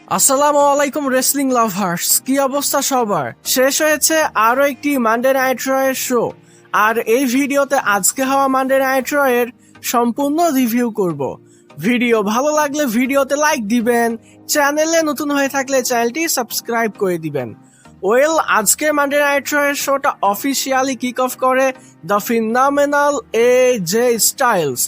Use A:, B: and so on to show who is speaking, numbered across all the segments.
A: আসসালামু আলাইকুম wrestling lovers, কি অবস্থা সবার? শেষ হয়েছে আরো একটি মানডে নাইট রয়ের শো, আর এই ভিডিওতে আজকে হওয়া মানডে নাইট রয়ের সম্পূর্ণ রিভিউ করব। ভিডিও ভালো লাগলে ভিডিওতে লাইক দিবেন, চ্যানেলে নতুন হয়ে থাকলে চ্যানেলটি সাবস্ক্রাইব করে দিবেন। ওয়েল, আজকের মানডে নাইট রয়ের শোটা অফিসিয়ালি কিক অফ করে দ্য ফিনোমেনাল এজে স্টাইলস।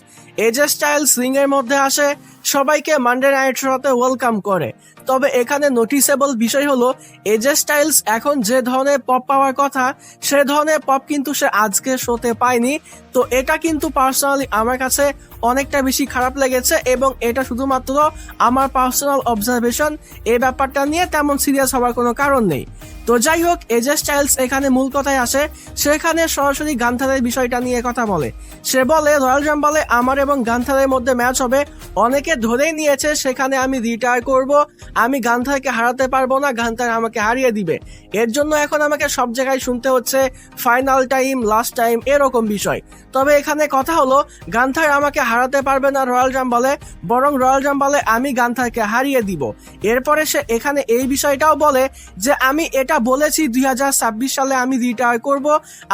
A: এজে স্টাইলস রিং এর মধ্যে আসে, সবাইকে মানডে নাইট রতে ওয়েলকাম করে। তবে এখানে নোটিসেবল বিষয় হলো এজে স্টাইলস এখন যে ধরনের পপ পাওয়ার কথা সে ধরনের পপ কিন্তু সে আজকে শোতে পায়নি। তো এটা কিন্তু পার্সোনালি আমার কাছে অনেকটা বেশি খারাপ লেগেছে, এবং এটা শুধুমাত্র আমার পার্সোনাল অবজারভেশন। এই ব্যাপারটা নিয়ে তেমন সিরিয়াস হওয়ার কোনো কারণ নেই। তো যাই হোক, এজে স্টাইলস এখানে মূল কথায় আসে, সেখানে সরাসরি গান্থারের বিষয়টা নিয়ে কথা বলে। সে বলে রয়্যাল রাম্বলে আমার এবং গান্থারের মধ্যে ম্যাচ হবে, অনেকে ধরেই নিয়েছে সেখানে আমি রিটায়ার করব, আমি গান্থারকে হারাতে পারবো না, গান্থার আমাকে হারিয়ে দিবে। এর জন্য এখন আমাকে সব জায়গায় শুনতে হচ্ছে ফাইনাল টাইম, লাস্ট টাইম, এরকম বিষয়। তবে এখানে কথা হলো গান্থার আমাকে হারাতে পারবে না রয়্যাল রাম্বলে, বরং রয়্যাল রাম্বলে আমি গান্থারকে হারিয়ে দিব। এরপরে সে এখানে এই বিষয়টাও বলে যে আমি এটা বলেছি 2026 সালে আমি রিটায়ার করব,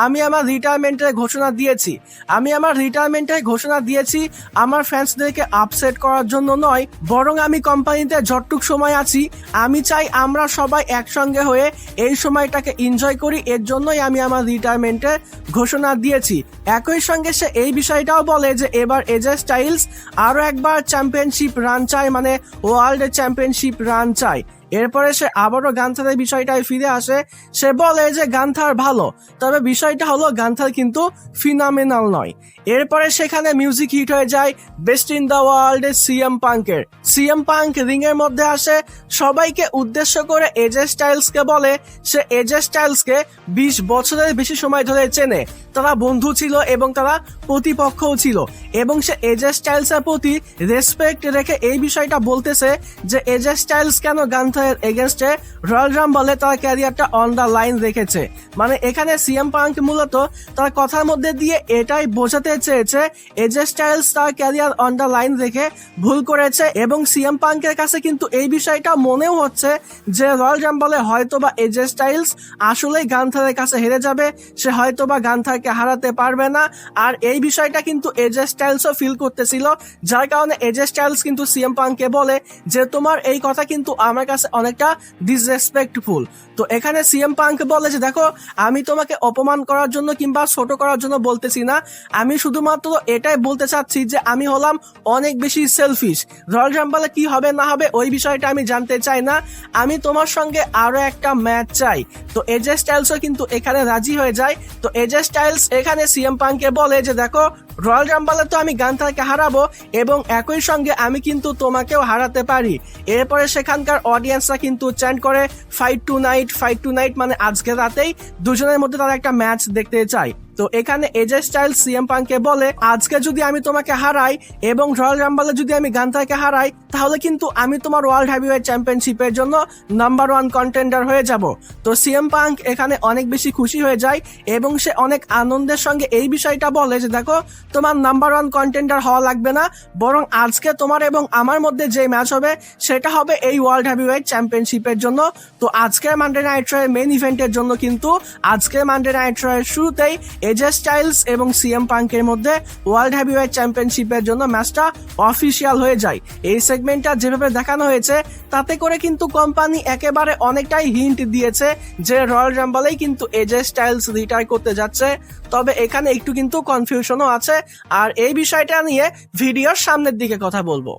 A: আমি আমার রিটায়ারমেন্টের ঘোষণা দিয়েছি। আমি আমার রিটায়ারমেন্টের ঘোষণা দিয়েছি আমার ফ্যান্সদেরকে আপসেট করার জন্য নয়, বরং আমি কোম্পানিতে যতটুক সময় আছি আমি চাই আমরা সবাই একসঙ্গে হয়ে এই সময়টাকে এনজয় করি, এর জন্যই আমি আমার রিটায়ারমেন্টের ঘোষণা দিয়েছি। একই সঙ্গে সে এই বিষয়টাও বলে যে এবার এজে স্টাইলস আরো একবার চ্যাম্পিয়নশিপ রান চায়, মানে ওয়ার্ল্ড চ্যাম্পিয়নশিপ রান চায়। এরপরে সে আবারও গান্থারের বিষয়টায় ফিরে আসে, সে বলে যে গান্থার ভালো, তবে বিষয়টা হলো গান্থার কিন্তু ফিনোমেনাল নয়। এরপরে সেখানে মিউজিক হিট হয়ে যায় best in the world CM পাঙ্কের। সিএম পাঙ্ক রিং এর মধ্যে আসে, সবাইকে উদ্দেশ্য করে এজে স্টাইলসকে বলে সে এজে স্টাইলসকে 20 বছরের বেশি সময় ধরে চেনে, তারা বন্ধু ছিল এবং তারা প্রতিপক্ষও ছিল, এবং সে এজে স্টাইলসের প্রতি রেসপেক্ট রেখে এই বিষয়টা বলতেছে যে এজে স্টাইলস কেন গান্থারের এগেনস্টে রয়্যাল রাম্বলে তার ক্যারিয়ারটা অন দ্য লাইন রেখেছে। মানে এখানে সিএম পাঙ্ক মূলত তার কথার মধ্যে দিয়ে এটাই বোঝাতে চেয়েছে এজে স্টাইলস তার ক্যারিয়ার অন দ্য লাইন রেখে ভুল করেছে, এবং সিএম পাঙ্কের কাছে কিন্তু এই বিষয়টা মনেও হচ্ছে যে রয়্যাল রাম্বলে হয়তোবা এজে স্টাইলস আসলেই গান্থারের কাছে হেরে যাবে, সে হয়তোবা গান্থারকে হারাতে পারবে না। আর এই বিষয়টা কিন্তু এজে স্টাইলসও ফিল করতেছিল, যার কারণে এজে স্টাইলস কিন্তু সিএম পাঙ্ককে বলে যে তোমার এই কথা কিন্তু আমার কাছে অনেকটা ডিসরেসপেক্টফুল। তো এখানে সিএম পাঙ্ক বলে যে দেখো, আমি তোমাকে অপমান করার জন্য কিংবা ছোট করার জন্য বলতেছি না, আমি শুধুমাত্র এটাই বলতে চাচ্ছি যে আমি হলাম অনেক বেশি সেলফিশ। রয়্যাল রাম্বলে কি হবে না হবে ওই বিষয়টা আমি জানতে চাই না, আমি তোমার সঙ্গে আরো একটা ম্যাচ চাই। তো এজে স্টাইলসও কিন্তু এখানে রাজি হয়ে যায়। তো এজে স্টাইলস এখানে সিএম পাঙ্ককে বলে যে দেখো, রয়্যাল রাম্বলে তো আমি গান্থারকে হারাবো এবং একই সঙ্গে আমি কিন্তু তোমাকেও হারাতে পারি। এরপরে সেখানকার অডিয়েন্সরা কিন্তু চ্যান্ট করে fight to night, fight to night, মানে আজকে রাতেই দুজনের মধ্যে তারা একটা ম্যাচ দেখতে চায়। তো এখানে এজে স্টাইলস সিএম পাঙ্ককে বলে আজকে যদি আমি তোমাকে হারাই এবং রয়্যাল রাম্বলে যদি আমি গান্থারকে হারাই, তাহলে কিন্তু আমি তোমার ওয়ার্ল্ড হেভিওয়েট চ্যাম্পিয়নশিপের জন্য নাম্বার 1 কন্টেন্ডার হয়ে যাব। তো সিএম পাঙ্ক এখানে অনেক বেশি খুশি হয়ে যায় এবং সে অনেক আনন্দের সঙ্গে এই বিষয়টা বলে যে দেখো, তোমার নাম্বার 1 কন্টেন্ডার হওয়া লাগবে না, বরং আজকে তোমার এবং আমার মধ্যে যে ম্যাচ হবে সেটা হবে এই ওয়ার্ল্ড হেভিওয়েট চ্যাম্পিয়নশিপের জন্য। তো আজকের মানডে নাইট রয়ের মেইন ইভেন্টের জন্য কিন্তু আজকের মানডে নাইট রয়ের শুরুতেই এজে স্টাইলস এবং সিএম পাঙ্কের মধ্যে ওয়ার্ল্ড হেভিওয়েট চ্যাম্পিয়নশিপের জন্য ম্যাচটা অফিসিয়াল হয়ে যায়। এই সেগমেন্টটা যেভাবে দেখানো হয়েছে তাতে করে কিন্তু কোম্পানি একেবারে অনেকটাই হিন্ট দিয়েছে যে রয়্যাল রাম্বলেই কিন্তু এজে স্টাইলস রিটায়ার করতে যাচ্ছে। তবে এখানে একটু কিন্তু কনফিউশনও আছে, আর এই বিষয়টা নিয়ে ভিডিওর সামনের দিকে কথা বলবো।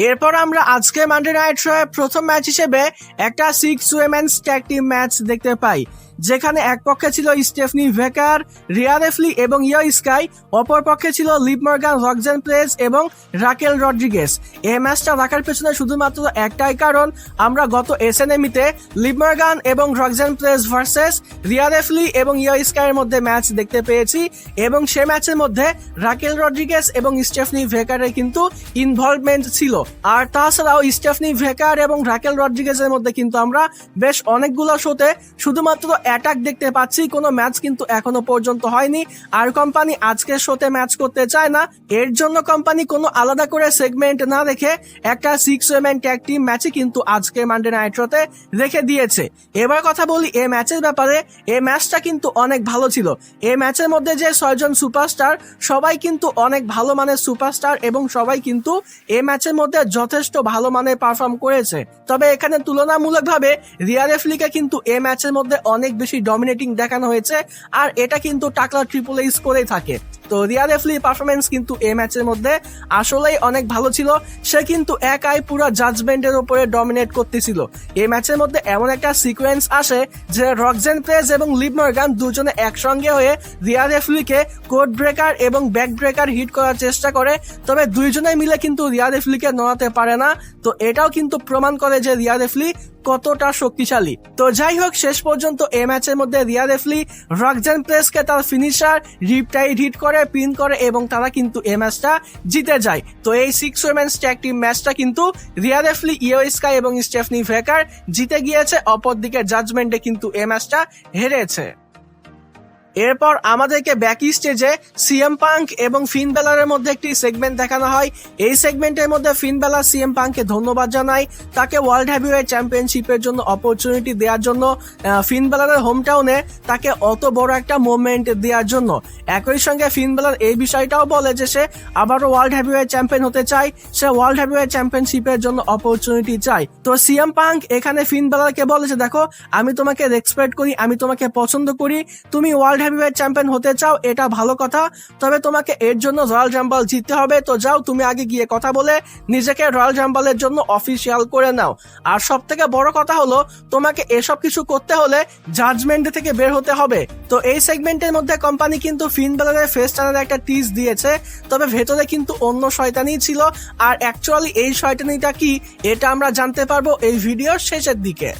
A: এরপর আমরা আজকে মানডে নাইট রয়ের প্রথম ম্যাচ হিসেবে একটা 6 উইমেন্স ট্যাগ টিম ম্যাচ দেখতে পাই, যেখানে এক পক্ষে ছিল স্টেফনি ভেকার, রিয়া রিপ্লি এবং ইয়ো স্কাই, অপর পক্ষে ছিল লিভ মর্গান, রক্সেন প্রেজ এবং রাকেল রড্রিগেজ। এই ম্যাচটা রাখার পেছনে শুধুমাত্র একটাই কারণ, আমরা গত এসএনএমিতে লিভ মর্গান এবং রক্সেন প্রেজ ভার্সেস রিয়া রিপ্লি এবং ইয়ো স্কাইয়ের মধ্যে ম্যাচ দেখতে পেয়েছি, এবং সে ম্যাচের মধ্যে রাকেল রড্রিগেজ এবং স্টেফনি ভেকারের কিন্তু ইনভলভমেন্ট ছিল। আর তাছাড়াও স্টেফনি ভেকার এবং রাকেল রড্রিগেজের মধ্যে কিন্তু আমরা বেশ অনেকগুলো শোতে শুধুমাত্র অ্যাটাক দেখতে পাচ্ছি, কোনো ম্যাচ কিন্তু এখনো পর্যন্ত হয়নি। আর কোম্পানি আজকের শোতে ম্যাচ করতে চায় না, এর জন্য কোম্পানি কোনো আলাদা করে সেগমেন্ট না রেখে একটা 6 ওমেন ট্যাগ টিম ম্যাচই কিন্তু আজকে মানডে নাইট রোতে রেখে দিয়েছে। এবার কথা বলি এই ম্যাচের ব্যাপারে। এই ম্যাচটা কিন্তু অনেক ভালো ছিল। এই ম্যাচের মধ্যে যে 6 জন সুপারস্টার সবাই কিন্তু অনেক ভালো মানের সুপারস্টার এবং সবাই কিন্তু এই ম্যাচের মধ্যে যথেষ্ট ভালো মানের পারফর্ম করেছে। তবে এখানে তুলনামূলকভাবে রিয়া রিপ্লিকে কিন্তু এই ম্যাচের মধ্যে অনেক বেশি ডমিনেটিং দেখানো হয়েছে, আর এটা কিন্তু টাকলা ট্রিপল এইচ করেই থাকে। তো রিয়া রিপ্লির পারফরমেন্স কিন্তু এই ম্যাচের মধ্যে আসলেই অনেক ভালো ছিল। সে কিন্তু একাই পুরো জাজমেন্টের উপরে ডমিনেট করতেছিল। এই ম্যাচের মধ্যে এমন একটা সিকোয়েন্স আসে যে রক্সেন প্রেস এবং লিভ মর্গান দুজনে একসঙ্গে হয়ে রিয়া রিপ্লিকে কোড ব্রেকার এবং ব্যাক ব্রেকার হিট করার চেষ্টা করে, তবে দুইজনে মিলে কিন্তু রিয়া রিপ্লিকে নড়াতে পারে না। তো এটাও কিন্তু প্রমাণ করে যে রিয়া রিপ্লি কতটা শক্তিশালী। তো যাই হোক, শেষ পর্যন্ত এই ম্যাচের মধ্যে রিয়া রিপ্লি রক্সেন প্রেসকে তার ফিনিশার রিপটাইড হিট করে, পিন করে এবং তারা কিন্তু এই ম্যাচটা জিতে যায়। তো এই 6 ওমেন্স ট্যাগ টিম ম্যাচটা কিন্তু রিয়া রিপ্লি, ইও স্কাই এবং স্টেফনি ভেকার জিতে গিয়েছে, অপরদিকে জাজমেন্টে কিন্তু এই ম্যাচটা হেরেছে। এরপর আমাদেরকে ব্যাক স্টেজে সিএম পাঙ্ক এবং ফিন বেলারের মধ্যে একটি সেগমেন্ট দেখানো হয়। এই সেগমেন্টের মধ্যে ফিন বেলার সিএম পাঙ্ককে ধন্যবাদ জানায়, তাকে ওয়ার্ল্ড হেভিওয়েট চ্যাম্পিয়নশিপের জন্য অপরচুনিটি দেওয়ার জন্য, ফিন বেলারের হোম টাউনে তাকে অত বড় একটা মুভমেন্ট দেওয়ার জন্য। একই সঙ্গে ফিন বেলার এই বিষয়টাও বলে যে সে আবারও ওয়ার্ল্ড হেভিওয়েট চ্যাম্পিয়ন হতে চায়, সে ওয়ার্ল্ড হেভিওয়েট চ্যাম্পিয়নশিপের জন্য অপরচুনিটি চায়। তো সিএম পাঙ্ক এখানে ফিন বেলারকে বলে যে দেখো, আমি তোমাকে রেসপেক্ট করি, আমি তোমাকে পছন্দ করি, তুমি ওয়ার্ল্ড হেভিওয়েট চ্যাম্পিয়ন হতে চাও, এটা ভালো কথা, তবে তোমাকে এর জন্য রয়্যাল রাম্বল জিততে হবে। তো যাও, তুমি আগে গিয়ে কথা বলে নিজেকে রয়্যাল রাম্বলের জন্য অফিসিয়াল করে নাও। আর সব থেকে বড় কথা হলো, তোমাকে এসব কিছু করতে হলে জাজমেন্ট থেকে বের হতে হবে। তো এই সেগমেন্টের মধ্যে কোম্পানি কিন্তু ফিন বেলারের ফেস টানার একটা টিজ দিয়েছে, তবে ভেতরে কিন্তু অন্য শয়তানি ছিল। আর অ্যাকচুয়ালি এই শয়তানিটা কি, এটা আমরা জানতে পারবো এই ভিডিওর শেষের দিকে।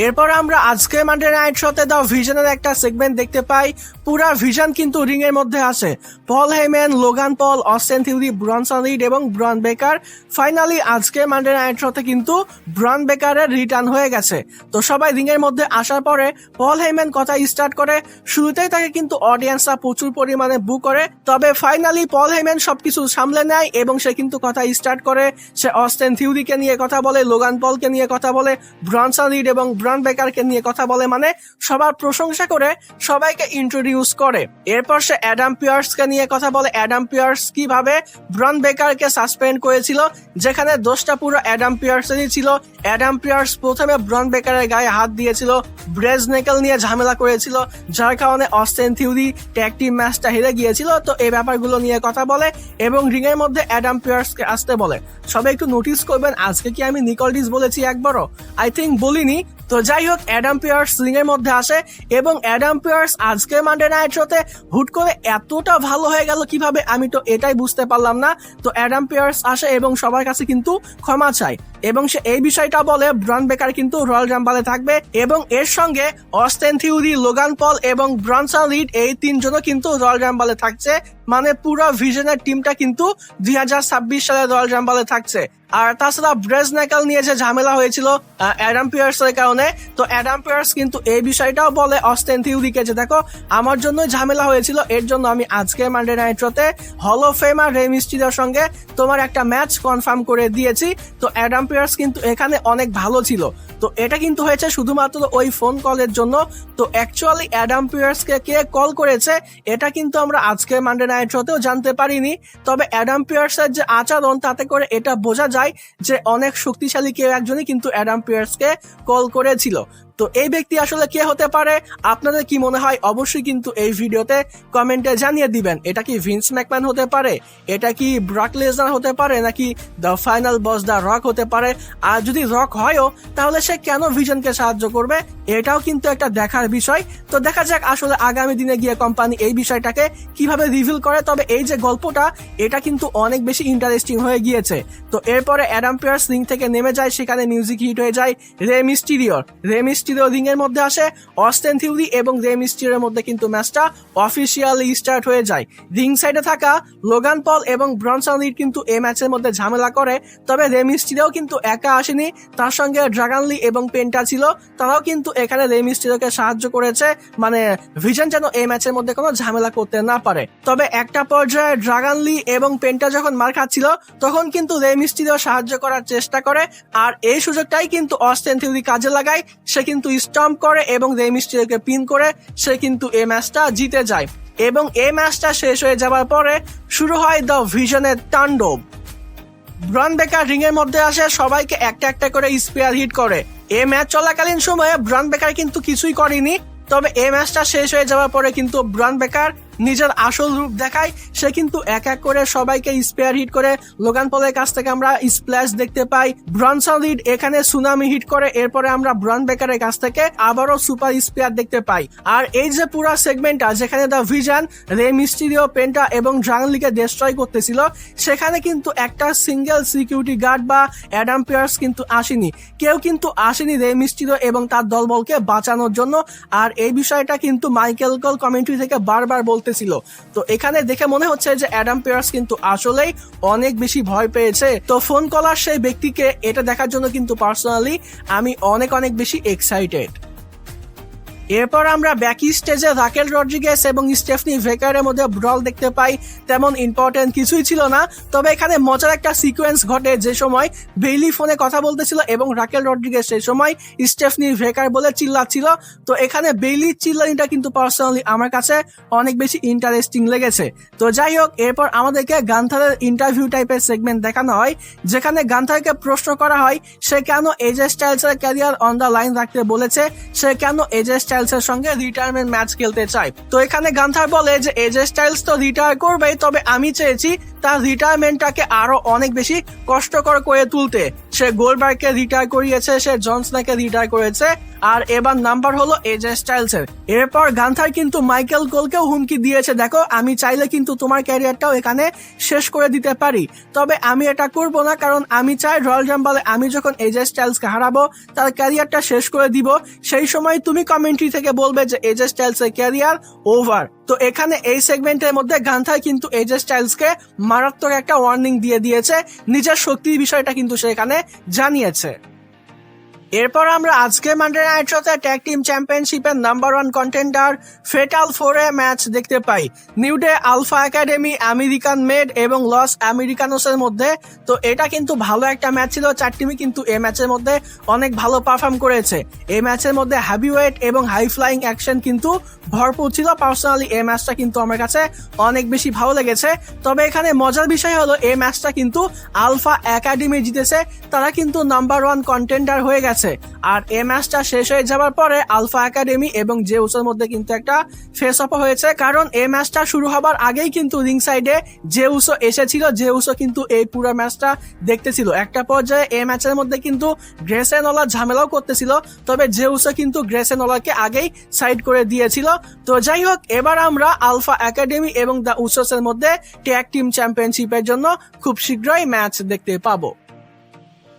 A: এরপর আমরা আজকে মানডে নাইট শোতে দ্য ভিশনের একটা সেগমেন্ট দেখতে পাই। পুরা ভিশন কিন্তু রিং এর মধ্যে আসে। Paul Heyman, Logan Paul, Austin Theory, Bronson Reed এবং ব্রন বেকার। ফাইনালি আজকে মানডে নাইট শোতে কিন্তু ব্রন বেকারের রিটার্ন হয়ে গেছে। তো সবাই রিং এর মধ্যে আসার পরে পল হেইম্যান কথা স্টার্ট করে। শুরুতেই তাকে কিন্তু অডিয়েন্সরা প্রচুর পরিমাণে বু করে, তবে ফাইনালি পল হেইম্যান সবকিছু সামলে নেয় এবং সে কিন্তু কথা স্টার্ট করে। সে অস্টিন থিওরিকে নিয়ে কথা বলে, লোগান পলকে নিয়ে কথা বলে, ব্রনসন রিড এবং ব্রন বেকারকে নিয়ে কথা বলে, মানে সবার প্রশংসা করে সবাইকে ইন্ট্রোডিউস করে। এরপর সে অ্যাডাম পিয়ার্সকে নিয়ে কথা বলে, অ্যাডাম পিয়ার্স কিভাবে ব্রন বেকারকে সাসপেন্ড করেছিল, যেখানে দোষটা পুরো অ্যাডাম পিয়ার্সেরই ছিল। অ্যাডাম পিয়ার্স প্রথমে ব্রন বেকারের গায়ে হাত দিয়েছিল, ব্রেজ নেকেল নিয়ে ঝামেলা করেছিল, যার কারণে অস্টিন থিওরি ট্যাগ টিম ম্যাচটা হেরে গিয়েছিল। তো এই ব্যাপারগুলো নিয়ে কথা বলে এবং রিং এর মধ্যে অ্যাডাম পিয়ার্সকে আসতে বলে। সবাই একটু নোটিস করবেন, আজকে কি আমি নিকলডিস বলেছি একবারও? আই থিঙ্ক বলিনি। তো যাই হোক, অ্যাডাম পিয়ার্স রিং এর মধ্যে আসে এবং অ্যাডাম পিয়ার্স আজকে মানডে নাইট শোতে হুট করে এতটা ভালো হয়ে গেল কিভাবে, আমি তো এটাই বুঝতে পারলাম না। তো অ্যাডাম পিয়ার্স আসে এবং সবার কাছে কিন্তু ক্ষমা চায় এবং সে এই বিষয়টা বলে ব্রন বেকার কিন্তু রয়্যাল রাম্বলে থাকবে এবং এর সঙ্গে অস্টিন থিওরি, লোগান পল এবং ব্রনসন রিড এই তিনজনও কিন্তু রয়্যাল রাম্বলে থাকছে। মানে পুরো ভিশনের টিমটা কিন্তু 2026 সালে রয়্যাল রাম্বলে থাকছে। আর তাছাড়া ব্রেজ নেকেল নিয়ে যে ঝামেলা হয়েছিল অ্যাডাম পিয়ার্সের কারণে, তো অ্যাডাম পিয়ার্স কিন্তু এই বিষয়টাও বলে অস্টিন থিওরিকে যে দেখো, আমার জন্য ঝামেলা হয়েছিল, এর জন্য আমি আজকে মানডে নাইট শোতে হল অফ ফেমার রে মিস্টিরিওর সঙ্গে তোমার একটা ম্যাচ কনফার্ম করে দিয়েছি। তো অ্যাডাম পিয়ার্স কিন্তু এখানে অনেক ভালো ছিল। তো এটা কিন্তু হয়েছে শুধুমাত্র ওই ফোন কলের জন্য। তো অ্যাকচুয়ালি অ্যাডাম পিয়ার্সকে কে কল করেছে এটা কিন্তু আমরা আজকে মানডে নাইট শোতেও জানতে পারিনি। তবে অ্যাডাম পিয়ার্সের যে আচরণ, তাতে করে এটা বোঝা যায় যে অনেক শক্তিশালী কেউ একজনই কিন্তু অ্যাডাম পিয়ার্সকে কল করেছিল। তো এই ব্যক্তি আসলে কে হতে পারে, আপনাদের কি মনে হয়? অবশ্যই কিন্তু এই ভিডিওতে কমেন্টে জানিয়ে দিবেন। এটা কি ভিন্স ম্যাকম্যান হতে পারে, এটা কি ব্রক লেসনার হতে পারে, নাকি the final boss the rock হতে পারে? আর যদি রক হয়ও, তাহলে সে কেন ভিশনকে সাহায্য করবে, এটাও কিন্তু একটা দেখার বিষয়। তো দেখা যাক আসলে আগামী দিনে গিয়ে কোম্পানি এই বিষয়টাকে কিভাবে রিভিল করে। তবে এই যে গল্পটা, এটা কিন্তু অনেক বেশি ইন্টারেস্টিং হয়ে গিয়েছে। তো এরপরে অ্যাডাম পিয়ার্স রিং থেকে নেমে যায়, সেখানে মিউজিক হিট হয়ে যায় রে মিস্টিরিওর। মিস্টিরিও রিং এর মধ্যে আসে, অস্টিন থিওরি এবং রে মিস্টিরিওর মধ্যে কিন্তু ম্যাচটা অফিসিয়ালি স্টার্ট হয়ে যায়। রিং সাইডে থাকা লোগান পল এবং ব্রনসন রিড কিন্তু এই ম্যাচের মধ্যে ঝামেলা করে, তবে রে মিস্টিরিও কিন্তু একা আসেনি, তার সঙ্গে ড্রাগন লি এবং পেন্টা ছিল, তারাও কিন্তু এখানে রে মিস্টিরিওকে সাহায্য করেছে, মানে ভিশন যেন এই ম্যাচের মধ্যে কোনো ঝামেলা করতে না পারে। তবে একটা পর্যায়ে ড্রাগন লি এবং পেন্টা যখন মার খাচ্ছিল তখন কিন্তু রে মিস্টিরিও সাহায্য করার চেষ্টা করে, আর এই সুযোগটাই কিন্তু অস্টিন থিওরি কাজে লাগায়। সে কিন্তু স্টম্প করে এবং রে মিস্টিরিওকে পিন করে সে কিন্তু এই ম্যাচটা জিতে যায়, এবং এই ম্যাচটা শেষ হয়ে যাওয়ার পরে শুরু হয় দ্য ভিশনের তাণ্ডব। ব্রন বেকার রিং এর মধ্যে আসে, সবাইকে একটা একটা করে স্পেয়ার হিট করে। এই ম্যাচ চলাকালীন সময়ে ব্রন বেকার কিন্তু কিছুই করেনি, তবে এই ম্যাচটা শেষ হয়ে যাওয়ার পরে কিন্তু ব্রন বেকার নিজের আসল রূপ দেখায়। সে কিন্তু এক এক করে সবাইকে স্পেয়ার হিট করে। লোগান পলের কাছ থেকে আমরা স্প্ল্যাশ দেখতে পাই, ব্রনসন রিড এখানে সুনামি হিট করে, এরপরে আমরা ব্রন বেকারের কাছ থেকে আবারও সুপার স্পেয়ার দেখতে পাই। আর এই যে পুরো সেগমেন্টটা যেখানে দ্য ভিশন রে মিস্টিরিও, পেন্টা এবং ড্রাগন লিকে ডিস্ট্রয় করতেছিল, সেখানে কিন্তু একটা সিঙ্গেল সিকিউরিটি গার্ড বা অ্যাডাম পিয়ার্স কিন্তু আসেনি, কেউ কিন্তু আসেনি রে মিস্টিরিও এবং তার দলবলকে বাঁচানোর জন্য। আর এই বিষয়টা কিন্তু মাইকেল কল কমেন্ট্রি থেকে বারবার বলতেছিল। তো এখানে দেখে মনে হচ্ছে যে অ্যাডাম পিয়ার্স কিন্তু আসলেই অনেক বেশি ভয় পেয়েছে। তো ফোন কলার সেই ব্যক্তিকে এটা দেখার জন্য কিন্তু পার্সোনালি আমি অনেক বেশি এক্সাইটেড। এরপর আমরা ব্যাকি স্টেজে রাকেল রড্রিগেজ এবং স্টেফনি ভেকারের মধ্যে ব্রল দেখতে পাই। তেমন ইম্পর্টেন্ট কিছুই ছিল না, তবে এখানে মজার একটা সিকোয়েন্স ঘটে যে সময় বেইলি ফোনে কথা বলতেছিল এবং রাকেল রড্রিগেজ সেই সময় স্টেফনি ভেকার বলে চিল্লাচ্ছিল। তো এখানে বেইলি চিল্লানিটা কিন্তু পার্সোনালি আমার কাছে অনেক বেশি ইন্টারেস্টিং লেগেছে। তো যাই হোক, এরপর আমাদেরকে গান্থারের ইন্টারভিউ টাইপের সেগমেন্ট দেখানো হয়, যেখানে গান্থারকে প্রশ্ন করা হয় সে কেন এজে স্টাইলসের ক্যারিয়ার অন দ্য লাইন রাখতে বলেছে, সে কেন এজে স্টাইলসের সঙ্গে রিটায়ারমেন্ট ম্যাচ খেলতে চায়। তো এখানে গান্থার বলে যে এজে স্টাইলস তো রিটায়ার করবেই, তবে আমি চেয়েছি তার রিটায়ারমেন্টটাকে আরো অনেক বেশি কষ্টকর করে তুলতে। সে গোল্ডবার্গকে রিটায়ার করিয়েছে, সে জনসনাকে রিটায়ার করেছে, আর এবার নাম্বার হলো এজে স্টাইলসের। এরপর গান্থার কিন্তু মাইকেল কোলকেও হুমকি দিয়েছে, দেখো আমি চাইলে কিন্তু তোমার ক্যারিয়ারটাও এখানে শেষ করে দিতে পারি, তবে আমি এটা করব না, কারণ আমি চাই রয়্যাল রাম্বলে আমি যখন এজে স্টাইলসকে হারাবো তার ক্যারিয়ারটা শেষ করে দিব, সেই সময় তুমি কমেন্ট্রি থেকে বলবে যে এজে স্টাইলসের ক্যারিয়ার ওভার। তো এখানে এই সেগমেন্টের মধ্যে গান্থার কিন্তু এজে স্টাইলসকে মারাত্মক একটা ওয়ার্নিং দিয়ে দিয়েছে, নিজের শক্তির বিষয়টা কিন্তু সে এখানে জানিয়েছে। এরপর আমরা আজকে মানডে নাইট শোতে ট্যাগ টিম চ্যাম্পিয়নশিপের নাম্বার 1 কন্টেন্ডার ফেটাল 4 এ ম্যাচ দেখতে পাই New Day Alpha Academy, American Made এবং লস আমেরিকানোসের মধ্যে। তো এটা কিন্তু ভালো একটা ম্যাচ ছিল, চার টিমই কিন্তু এই ম্যাচের মধ্যে অনেক ভালো পারফর্ম করেছে। এই ম্যাচের মধ্যে হেভিওয়েট এবং হাই ফ্লাইং অ্যাকশন কিন্তু ভরপুর ছিল। পার্সোনালি এই ম্যাচটা কিন্তু আমার কাছে অনেক বেশি ভালো লেগেছে। তবে এখানে মজার বিষয় হলো এই ম্যাচটা কিন্তু আলফা একাডেমি জিতেছে, তারা কিন্তু নাম্বার 1 কন্টেন্ডার হয়ে গেছে। আর এই ম্যাচটা শেষ হয়ে যাওয়ার পরে আলফা একাডেমি এবং জেউসের মধ্যে কিন্তু একটা ফেস অফ হয়েছে, কারণ এই ম্যাচটা শুরু হবার আগেই কিন্তু রিং সাইডে জেউসো এসেছিল, জেউসো কিন্তু এই পুরো ম্যাচটা দেখতেছিল। একটা পর্যায়ে এই ম্যাচের মধ্যে কিন্তু গ্রেসেন ওলার ঝামেলাও করতেছিল, তবে জেউসো কিন্তু গ্রেসেন ওলারকে আগেই সাইড করে দিয়েছিল। তো যাই হোক, এবার আমরা আলফা একাডেমি এবং দ্য উসোসের মধ্যে ট্যাগ টিম চ্যাম্পিয়নশিপের জন্য খুব শীঘ্রই ম্যাচ দেখতে পাবো।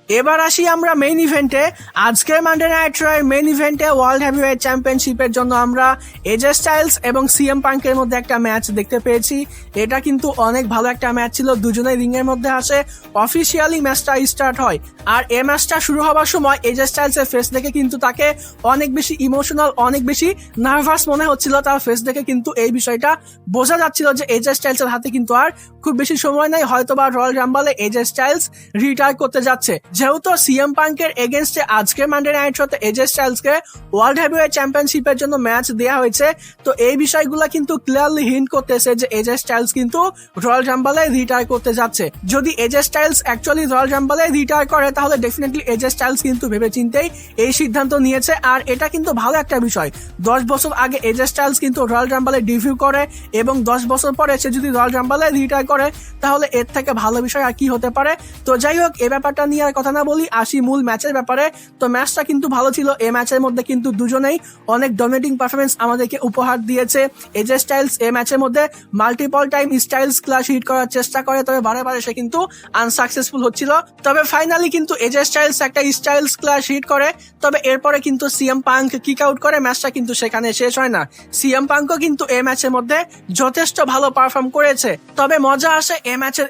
A: এবার আসি আমরা মেইন ইভেন্টে। আজকের মানডে নাইট রয়ের মেইন ইভেন্টে ওয়ার্ল্ড হেভিওয়েট চ্যাম্পিয়নশিপের জন্য আমরা এজে স্টাইলস এবং সিএম পাঙ্কের মধ্যে একটা ম্যাচ দেখতে পেয়েছি। এটা কিন্তু অনেক ভালো একটা ম্যাচ ছিল, দুজনেই রিং এর মধ্যে আসে, অফিসিয়ালি ম্যাচটা স্টার্ট হয়। আর এই ম্যাচটা শুরু হওয়ার সময় এজে স্টাইলস এর ফেস দেখে কিন্তু তাকে অনেক বেশি ইমোশনাল, অনেক বেশি নার্ভাস মনে হচ্ছিল। তার ফেস দেখে কিন্তু এই বিষয়টা বোঝা যাচ্ছিল যে এজে স্টাইলস এর হাতে কিন্তু আর খুব বেশি সময় নাই, হয়তোবা রয়্যাল রাম্বলে এজে স্টাইলস রিটায়ার করতে যাচ্ছে। যেহেতু সিএম পাঙ্কের এগেনস্টে আজকে মানডে নাইট শোতে এজে স্টাইলসকে ওয়ার্ল্ড হেভিওয়েট চ্যাম্পিয়নশিপের জন্য ম্যাচ দেওয়া হয়েছে, তো এই বিষয়গুলো কিন্তু ক্লিয়ারলি হিন্ট করতেছে যে এজে স্টাইলস কিন্তু রয়্যাল রাম্বলে রিটায়ার করতে যাচ্ছে। যদি এজে স্টাইলস অ্যাকচুয়ালি রয়্যাল রাম্বলে রিটায়ার করে তাহলে ডেফিনেটলি এজে স্টাইলস কিন্তু ভেবেচিন্তেই এই সিদ্ধান্ত নিয়েছে। আর এটা কিন্তু ভালো একটা বিষয়, 10 বছর আগে এজে স্টাইলস কিন্তু রয়্যাল রাম্বলে ডিবিউ করে এবং 10 বছর পরে সে যদি রয়্যাল রাম্বলে রিটায়ার করে তাহলে এর থেকে ভালো বিষয় আর কি হতে পারে। তো যাই হোক, এই ব্যাপারটা নিয়ে আর কথা কথা না বলি, আসি মূল ম্যাচের ব্যাপারে। তো ম্যাচটা কিন্তু ভালো ছিল। এই ম্যাচের মধ্যে কিন্তু দুজনেই অনেক ডমিনেটিং পারফরমেন্স আমাদেরকে উপহার দিয়েছে। এজে স্টাইলস এই ম্যাচের মধ্যে multiple time styles clash hit করার চেষ্টা করে, তবে বারে বারে সে কিন্তু আনসাকসেসফুল হচ্ছিল। তবে ফাইনালি কিন্তু এজে স্টাইলস একটা স্টাইলস ক্লাশ হিট করে, তবে এরপরে কিন্তু সিএম পাঙ্ক কিক আউট করে। ম্যাচটা কিন্তু সেখানে শেষ হয় না। সিএম পাঙ্কও কিন্তু এই ম্যাচের মধ্যে যথেষ্ট ভালো পারফর্ম করেছে। তবে মজা আসে এই ম্যাচের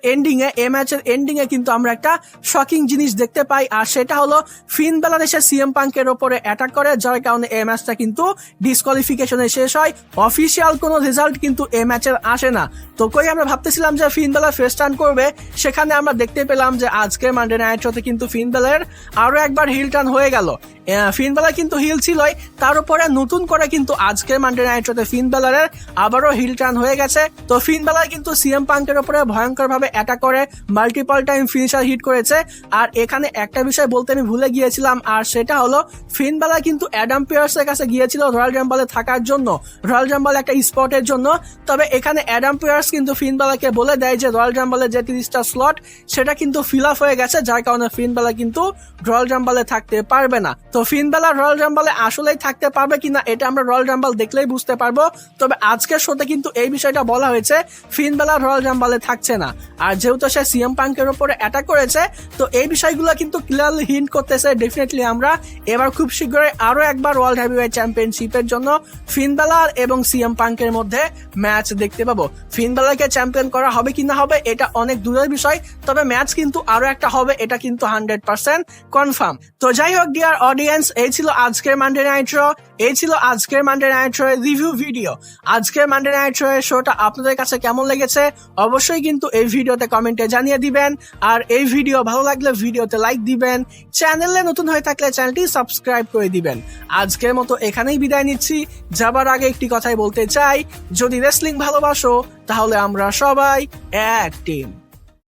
A: এন্ডিং এ কিন্তু আমরা একটা শকিং জিনিস দেখতে পাই, আর সেটা হলো ফিন বেলার এসে সিএম পাঙ্কের ওপরে অ্যাটাক করে, যার কারণে এই ম্যাচটা কিন্তু ডিসকোয়ালিফিকেশনে শেষ হয়। অফিসিয়াল কোনো রেজাল্ট কিন্তু এই ম্যাচের আসে না। তো কই আমরা ভাবতেছিলাম যে ফিন বেলার ফেস টার্ন করবে, সেখানে আমরা দেখতে পেলাম যে আজকের মানডে নাইট শোতে কিন্তু ফিন বেলার আরো একবার হিল টার্ন হয়ে গেল। ফিন বেলার কিন্তু হিল ছিলই, তার উপরে নতুন করে কিন্তু আজকের মানডে নাইট শোতে ফিন বেলারের আবারও হিল টার্ন হয়ে গেছে। তো ফিন বেলার কিন্তু সিএম পাঙ্কের উপরে ভয়ঙ্কর ভাবে অ্যাটাক করে, মাল্টিপল টাইম ফিনিশার হিট করেছে। আর এখানে একটা বিষয় বলতে আমি ভুলে গিয়েছিলাম, আর সেটা হলো ফিন বেলার কিন্তু অ্যাডাম পিয়ার্সের কাছে গিয়েছিল রয়্যাল রাম্বলে থাকার জন্য, রয়্যাল রাম্বল একটা স্পটের জন্য। তবে এখানে অ্যাডাম পিয়ার্স কিন্তু ফিন বেলারকে বলে দেয় যে রয়্যাল রাম্বলের যে 30টা স্লট সেটা কিন্তু ফিল আপ হয়ে গেছে, যার কারণে ফিন বেলার কিন্তু রয়্যাল রাম্বলে থাকতে পারবে না। তো ফিন বেলার রয়্যাল রাম্বলে আসলেই থাকতে পারবে কিনা এটা আমরা রয়্যাল রাম্বল দেখলেই বুঝতে পারবো। তবে আজকের শোতে কিন্তু এই বিষয়টা বলা হয়েছে ফিন বেলার রয়্যাল রাম্বলে থাকছে না। আর যেহেতু সে সিএম পাঙ্কের উপরে অ্যাটাক করেছে, তো এই বিষয়গুলো কিন্তু ক্লিয়ারলি হিন্ট করতেছে ডেফিনেটলি আমরা এবার খুব শীঘ্রই আরো একবার ওয়ার্ল্ড হেভিওয়েট চ্যাম্পিয়নশিপের জন্য ফিন বেলার এবং সিএম পাঙ্কের মধ্যে ম্যাচ দেখতে পাবো। ফিন বেলারকে চ্যাম্পিয়ন করা হবে কি না হবে এটা অনেক দূরের বিষয়, তবে ম্যাচ কিন্তু আরো একটা হবে, এটা কিন্তু 100% কনফার্ম। তো যাই হোক ডিয়ার অডিয়েন্স, এই ছিল আজকের মানডে নাইট শো, এই ছিল আজকের মানডে নাইট শো এর রিভিউ ভিডিও। আজকের মানডে নাইট শো এর শোটা আপনাদের কাছে কেমন লেগেছে অবশ্যই কিন্তু এই ভিডিওতে কমেন্টে জানিয়ে দিবেন। আর এই ভিডিও ভালো লাগলে ভিডিওতে লাইক দিবেন, চ্যানেলে নতুন হয়ে থাকলে চ্যানেলটি সাবস্ক্রাইব করে দিবেন। আজকের মতো এখানেই বিদায় নিচ্ছি। যাবার আগে একটি কথাই বলতে চাই, যদি রেসলিং ভালোবাসো তাহলে আমরা সবাই এক টিম।